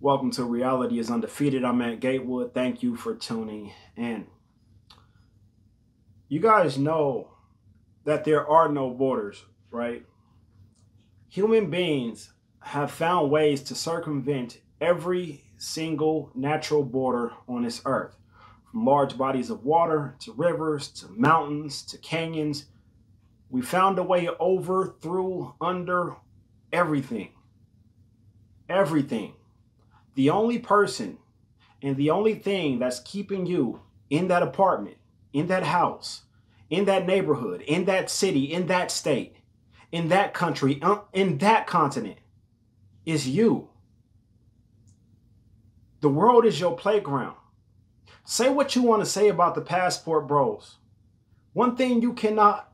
Welcome to Reality is Undefeated. I'm at Gatewood. Thank you for tuning in. You guys know that there are no borders, right? Human beings have found ways to circumvent every single natural border on this earth, from large bodies of water to rivers to mountains to canyons. We found a way over, through, under, everything. Everything. The only person and the only thing that's keeping you in that apartment, in that house, in that neighborhood, in that city, in that state, in that country, in that continent is you. The world is your playground. Say what you want to say about the passport bros. One thing you cannot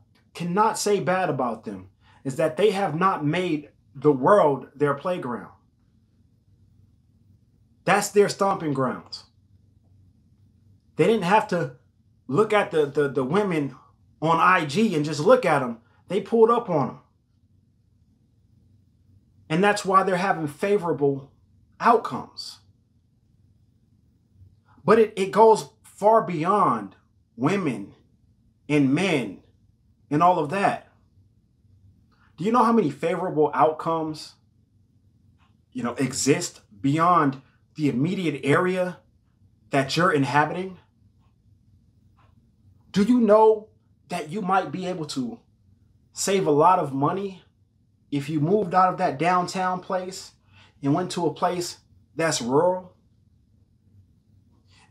say bad about them is that they have not made the world their playground. That's their stomping grounds. They didn't have to look at the women on IG and just look at them. They pulled up on them. And that's why they're having favorable outcomes. But it goes far beyond women and men and all of that. Do you know how many favorable outcomes, exist beyond the immediate area that you're inhabiting? Do you know that you might be able to save a lot of money if you moved out of that downtown place and went to a place that's rural?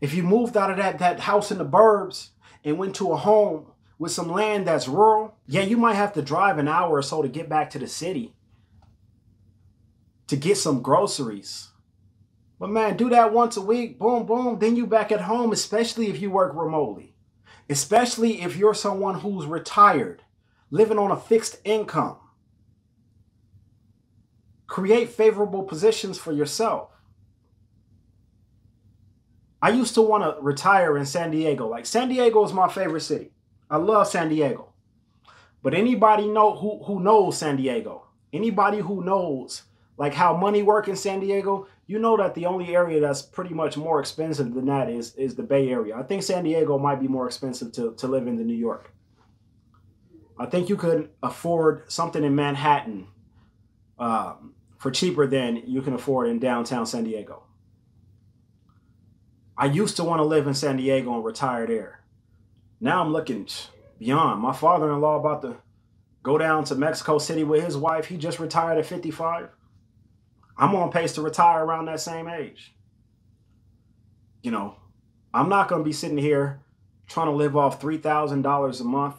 If you moved out of that house in the burbs and went to a home with some land that's rural, yeah, you might have to drive an hour or so to get back to the city to get some groceries. But man, do that once a week, boom, boom, then you back at home, especially if you work remotely. Especially if you're someone who's retired, living on a fixed income. Create favorable positions for yourself. I used to want to retire in San Diego. Like, San Diego is my favorite city. I love San Diego. But anybody who knows San Diego, anybody who knows like how money works in San Diego, you know that the only area that's pretty much more expensive than that is the Bay Area. I think San Diego might be more expensive to live in than New York. I think you could afford something in Manhattan for cheaper than you can afford in downtown San Diego. I used to want to live in San Diego and retire there. Now I'm looking beyond. My father-in-law about to go down to Mexico City with his wife. He just retired at 55. I'm on pace to retire around that same age. I'm not going to be sitting here trying to live off $3,000 a month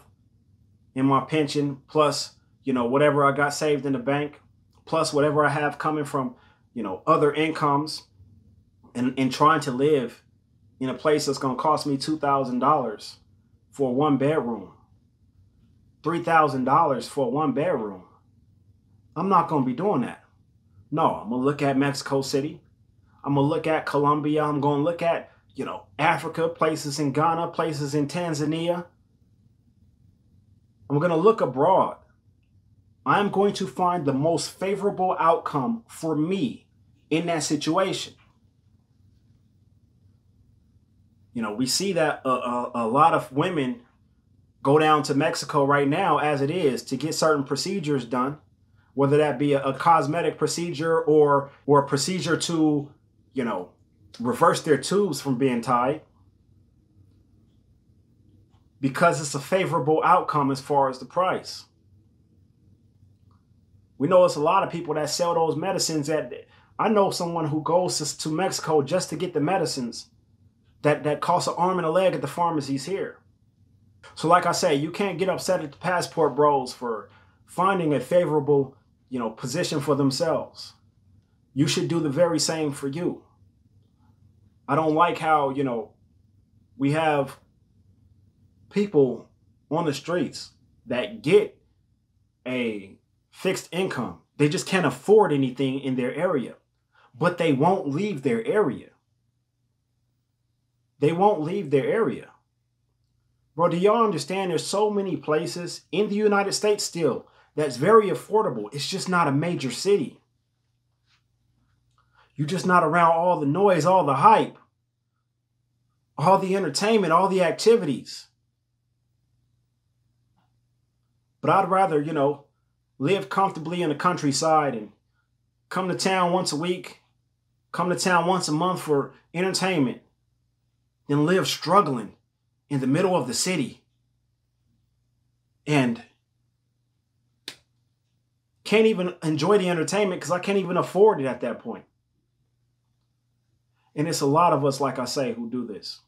in my pension, plus, whatever I got saved in the bank, plus whatever I have coming from, other incomes, and trying to live in a place that's going to cost me $2,000 for one bedroom, $3,000 for one bedroom. I'm not going to be doing that. No, I'm going to look at Mexico City. I'm going to look at Colombia. I'm going to look at, Africa, places in Ghana, places in Tanzania. I'm going to look abroad. I'm going to find the most favorable outcome for me in that situation. We see that a lot of women go down to Mexico right now as it is to get certain procedures done, whether that be a cosmetic procedure or a procedure to, reverse their tubes from being tied, because it's a favorable outcome as far as the price. We know it's a lot of people that sell those medicines. I know someone who goes to Mexico just to get the medicines that cost an arm and a leg at the pharmacies here. So like I say, you can't get upset at the passport bros for finding a favorable, position for themselves. You should do the very same for you. I don't like how, we have people on the streets that get a fixed income. They just can't afford anything in their area, but they won't leave their area. They won't leave their area. Bro, do y'all understand there's so many places in the United States still that's very affordable? It's just not a major city. You're just not around all the noise, all the hype, all the entertainment, all the activities. But I'd rather, live comfortably in the countryside and come to town once a week, come to town once a month for entertainment, than live struggling in the middle of the city and can't even enjoy the entertainment because I can't even afford it at that point. And it's a lot of us, like I say, who do this.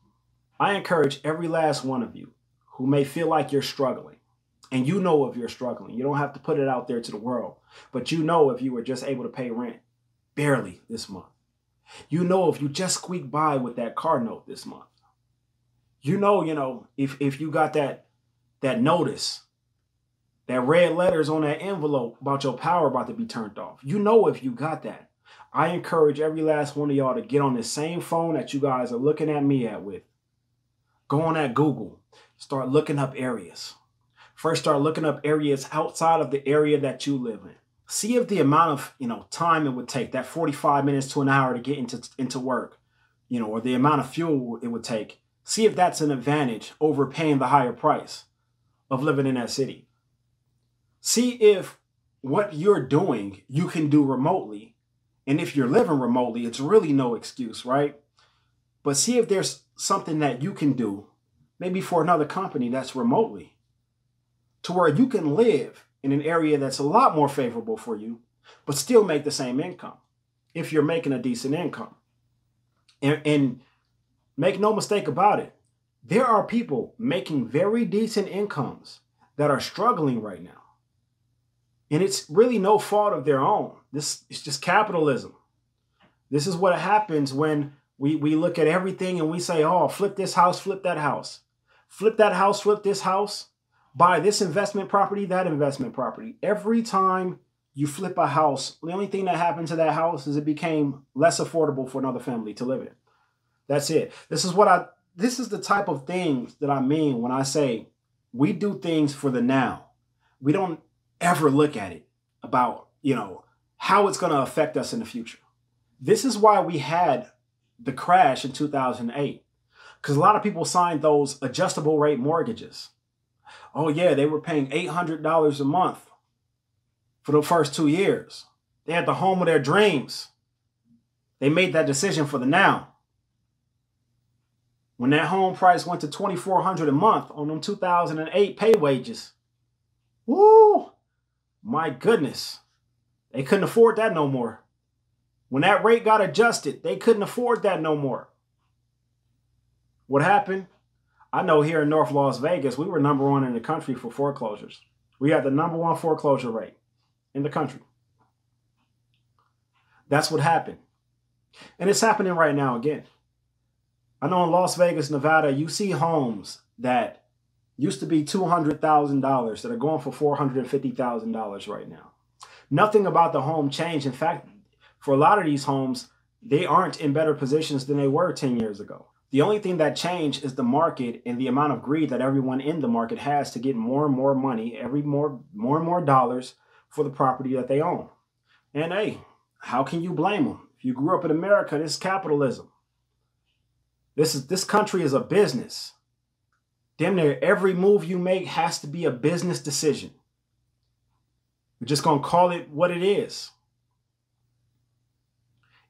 I encourage every last one of you who may feel like you're struggling, and you know if you're struggling. You don't have to put it out there to the world, but you know if you were just able to pay rent barely this month. You know if you just squeak by with that car note this month. You know, if you got that notice, that red letters on that envelope about your power about to be turned off. You know if you got that. I encourage every last one of y'all to get on the same phone that you guys are looking at me at with. Go on at Google. Start looking up areas. First, start looking up areas outside of the area that you live in. See if the amount of, time it would take, that 45 minutes to an hour to get into work, or the amount of fuel it would take. See if that's an advantage over paying the higher price of living in that city. See if what you're doing, you can do remotely. And if you're living remotely, it's really no excuse, right? But see if there's something that you can do, maybe for another company that's remotely, to where you can live in an area that's a lot more favorable for you, but still make the same income if you're making a decent income. And make no mistake about it, there are people making very decent incomes that are struggling right now. And it's really no fault of their own. This is just capitalism. This is what happens when we look at everything and we say, oh, flip this house, flip that house. Flip that house, flip this house. Buy this investment property, that investment property. Every time you flip a house, the only thing that happened to that house is it became less affordable for another family to live in. That's it. This is the type of things that I mean when I say we do things for the now. We don't ever look at it about, how it's going to affect us in the future. This is why we had the crash in 2008, because a lot of people signed those adjustable rate mortgages. Oh yeah, they were paying $800 a month for the first 2 years. They had the home of their dreams. They made that decision for the now. When that home price went to $2,400 a month on them 2008 pay wages, woo, my goodness, they couldn't afford that no more. When that rate got adjusted, they couldn't afford that no more. What happened? I know here in North Las Vegas, we were number one in the country for foreclosures. We had the number one foreclosure rate in the country. That's what happened. And it's happening right now again. I know in Las Vegas, Nevada, you see homes that used to be $200,000 that are going for $450,000 right now. Nothing about the home changed. In fact, for a lot of these homes, they aren't in better positions than they were 10 years ago. The only thing that changed is the market and the amount of greed that everyone in the market has to get more and more money, more and more dollars for the property that they own. And hey, how can you blame them? If you grew up in America, this is capitalism. This country is a business. Damn near every move you make has to be a business decision. We're just going to call it what it is.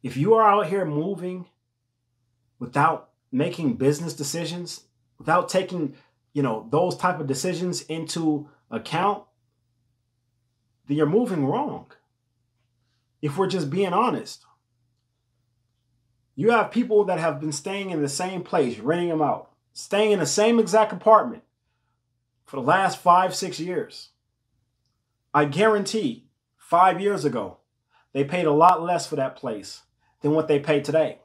If you are out here moving without making business decisions, without taking, those type of decisions into account, then you're moving wrong. If we're just being honest. You have people that have been staying in the same place, renting them out, staying in the same exact apartment for the last 5-6 years. I guarantee 5 years ago, they paid a lot less for that place than what they pay today.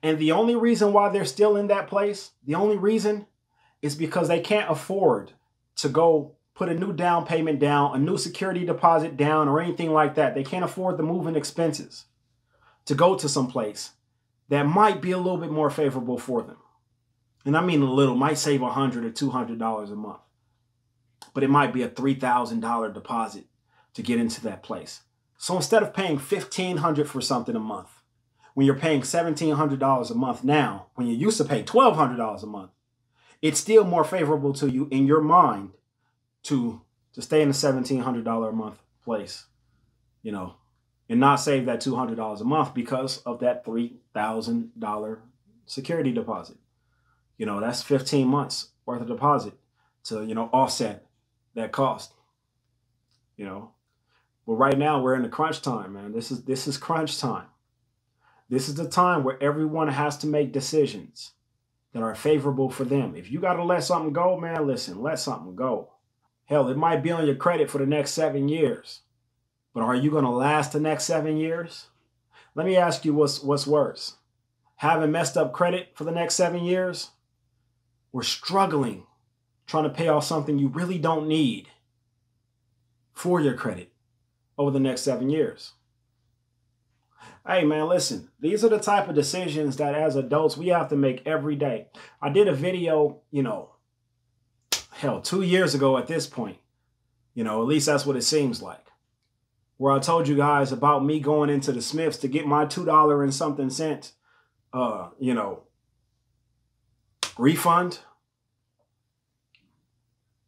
And the only reason why they're still in that place, the only reason is because they can't afford to go put a new down payment down, a new security deposit down, or anything like that. They can't afford the moving expenses to go to some place that might be a little bit more favorable for them. And I mean a little, might save $100 or $200 a month. But it might be a $3,000 deposit to get into that place. So instead of paying $1,500 for something a month, when you're paying $1,700 a month now, when you used to pay $1,200 a month, it's still more favorable to you in your mind to stay in the $1,700 a month place, you know, and not save that $200 a month because of that $3,000 security deposit. You know, that's 15 months worth of deposit to, you know, offset that cost, you know. But right now we're in the crunch time, man. This is crunch time. This is the time where everyone has to make decisions that are favorable for them. If you got to let something go, man, listen, let something go. Hell, it might be on your credit for the next 7 years, but are you going to last the next 7 years? Let me ask you what's worse. Having messed up credit for the next 7 years, we're struggling trying to pay off something you really don't need for your credit over the next 7 years. Hey, man, listen, these are the type of decisions that as adults we have to make every day. I did a video, you know, hell, 2 years ago at this point, you know, at least that's what it seems like, where I told you guys about me going into the Smiths to get my $2 and something cent, you know, refund,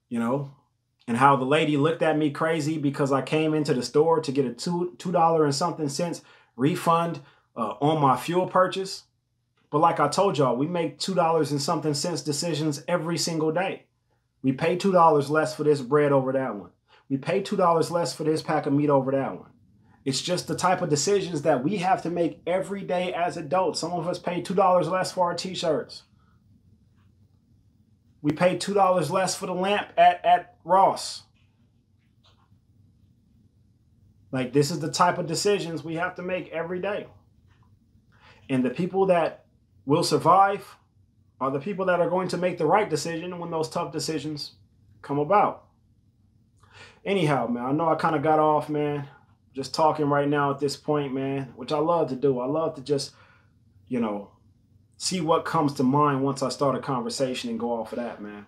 you know, and how the lady looked at me crazy because I came into the store to get a $2 and something cents refund on my fuel purchase. But like I told y'all, we make $2 and something cents decisions every single day. We pay $2 less for this bread over that one. We pay $2 less for this pack of meat over that one. It's just the type of decisions that we have to make every day as adults. Some of us pay $2 less for our t-shirts. We pay $2 less for the lamp at Ross. Like, this is the type of decisions we have to make every day. And the people that will survive are the people that are going to make the right decision when those tough decisions come about. Anyhow, man, I know I kind of got off, man, just talking right now at this point, man, which I love to do. I love to just, you know, see what comes to mind once I start a conversation and go off of that, man.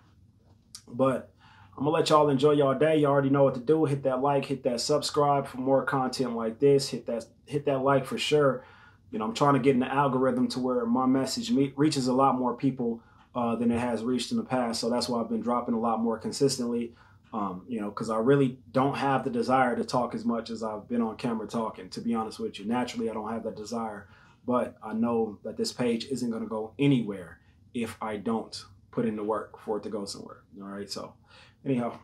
But I'm going to let y'all enjoy y'all day. You already know what to do. Hit that like, hit that subscribe for more content like this. Hit that like for sure. You know, I'm trying to get in the algorithm to where my message reaches a lot more people than it has reached in the past. So that's why I've been dropping a lot more consistently, you know, because I really don't have the desire to talk as much as I've been on camera talking, to be honest with you. Naturally, I don't have that desire. But I know that this page isn't going to go anywhere if I don't put in the work for it to go somewhere. All right. So anyhow.